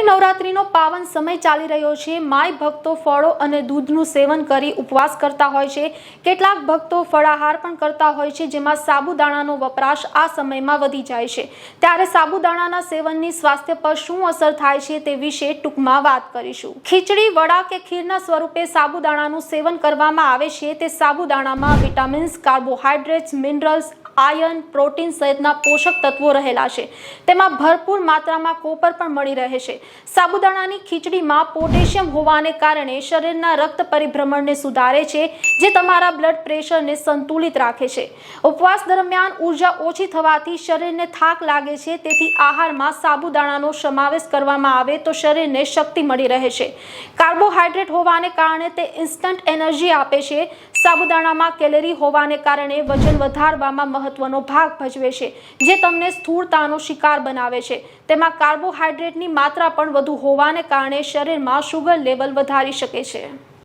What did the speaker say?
દેવી નવરાત્રીનો પાવન સમય ચાલી રહ્યો છે। માય ભક્તો ફળો અને દૂધનું સેવન કરી ઉપવાસ કરતા હોય છે। કેટલાક ભક્તો ફળાહાર પણ કરતા હોય છે, જેમાં સાબુદાણાનો વપરાશ આ સમયમાં વધી જાય છે। ત્યારે સાબુદાણાના સેવનની સ્વાસ્થ્ય પર શું અસર થાય છે તે વિશે ટૂંકમાં વાત કરીશું। ખીચડી, વડા કે ખીરના સ્વરૂપે સાબુદાણાનું સેવન કરવામાં આવે છે। તે સાબુદાણામાં vitamins, carbohydrates, minerals, iron, protein સહિતના પોષક તત્વો રહેલા છે। તેમાં ભરપૂર માત્રામાં કોપર પણ મળી રહે છે। સાબુદાણાની ખીચડીમાં પોટેશિયમ હોવાને કારણે શરીરના રક્ત પરિભ્રમણને સુધારે છે, જે તમારા બ્લડ પ્રેશરને સંતુલિત રાખે છે। ઉપવાસ દરમિયાન ઉર્જા ઓછી થવાથી શરીરને થાક લાગે છે, તેથી આહારમાં સાબુદાણાનો સમાવેશ કરવામાં આવે તો શરીરને શક્તિ મળી રહે છે। કાર્બોહાઈડ્રેટ હોવાને કારણે તે ઇન્સ્ટન્ટ એનર્જી આપે છે। સાબુદાણામાં કેલરી હોવાને કારણે વજન વધારવામાં મહત્વનો ભાગ ભજવે છે, જે તમને સ્થૂળતાનો શિકાર બનાવે છે। તેમાં કાર્બોહાઈડ્રેટની માત્રા પણ વધુ હોવાને કારણે શરીરમાં શુગર લેવલ વધારી શકે છે।